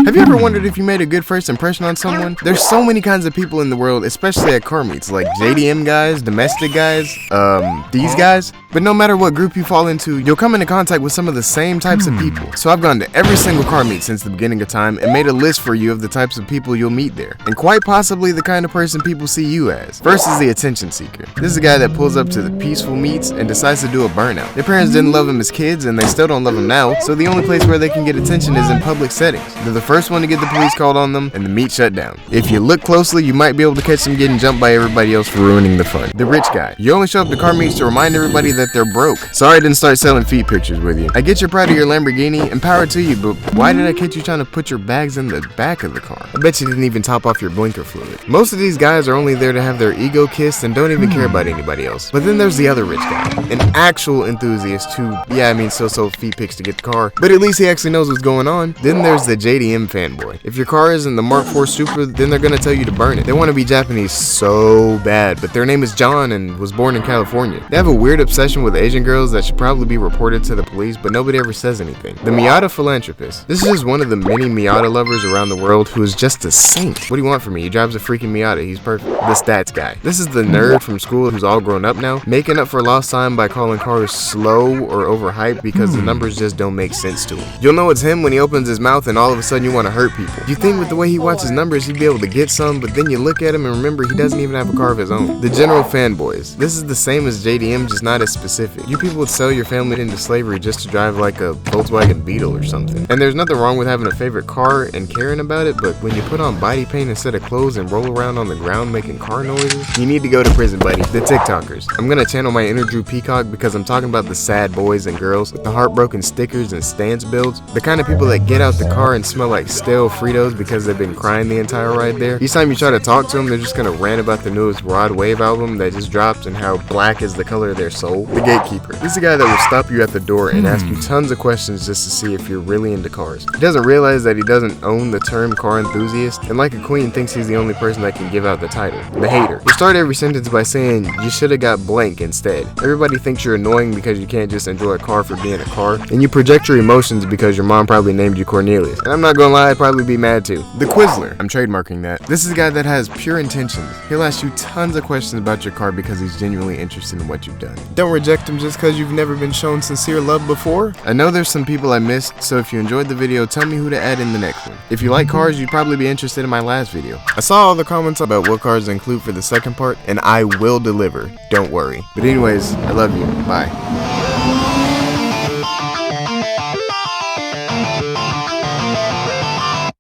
Have you ever wondered if you made a good first impression on someone? There's so many kinds of people in the world, especially at car meets, like JDM guys, domestic guys, these guys. But no matter what group you fall into, you'll come into contact with some of the same types of people. So I've gone to every single car meet since the beginning of time and made a list for you of the types of people you'll meet there, and quite possibly the kind of person people see you as. First is the attention seeker. This is a guy that pulls up to the peaceful meets and decides to do a burnout. Their parents didn't love him as kids, and they still don't love him now, so the only place where they can get attention is in public settings. They're the first one to get the police called on them, and the meet shut down. If you look closely, you might be able to catch them getting jumped by everybody else for ruining the fun. The rich guy. You only show up to car meets to remind everybody that they're broke. Sorry I didn't start selling feet pictures with you. I get you're proud of your Lamborghini, and power to you, but why did I catch you trying to put your bags in the back of the car? I bet you didn't even top off your blinker fluid. Most of these guys are only there to have their ego kissed and don't even care about anybody else. But then there's the other rich guy, an actual enthusiast who, still sold feet pics to get the car, but at least he actually knows what's going on. Then there's the JDM fanboy. If your car isn't the Mark IV Supra, then they're gonna tell you to burn it. They want to be Japanese so bad, but their name is John and was born in California. They have a weird obsession with Asian girls that should probably be reported to the police, but nobody ever says anything. The Miata philanthropist. This is just one of the many Miata lovers around the world who is just a saint. What do you want from me? He drives a freaking Miata. He's perfect. The stats guy. This is the nerd from school who's all grown up now, making up for lost time by calling cars slow or overhyped because the numbers just don't make sense to him. You'll know it's him when he opens his mouth and all of a sudden you want to hurt people. You think with the way he watches numbers he'd be able to get some, but then you look at him and remember he doesn't even have a car of his own. The general fanboys. This is the same as JDM, just not as specific. You people would sell your family into slavery just to drive like a Volkswagen Beetle or something. And there's nothing wrong with having a favorite car and caring about it, but when you put on body paint instead of clothes and roll around on the ground making car noises, you need to go to prison, buddy. The TikTokers. I'm gonna channel my inner Drew Peacock because I'm talking about the sad boys and girls with the heartbroken stickers and stance builds, the kind of people that get out the car and smell like stale Fritos because they've been crying the entire ride there. Each time you try to talk to them, they're just gonna rant about the newest Rod Wave album that just dropped and how black is the color of their soul. The gatekeeper. This is a guy that will stop you at the door and ask you tons of questions just to see if you're really into cars. He doesn't realize that he doesn't own the term car enthusiast, and like a queen thinks he's the only person that can give out the title. The hater. You start every sentence by saying you should have got blank instead. Everybody thinks you're annoying because you can't just enjoy a car for being a car, and you project your emotions because your mom probably named you Cornelius. And I'm not gonna lie, I'd probably be mad too. The Quizler. I'm trademarking that. This is a guy that has pure intentions. He'll ask you tons of questions about your car because he's genuinely interested in what you've done. Don't reject him just because you've never been shown sincere love before. I know there's some people I missed, so if you enjoyed the video, tell me who to add in the next one. If you like cars, you'd probably be interested in my last video. I saw all the comments about what cars to include for the second part, and I will deliver. Don't worry. But anyways, I love you. Bye.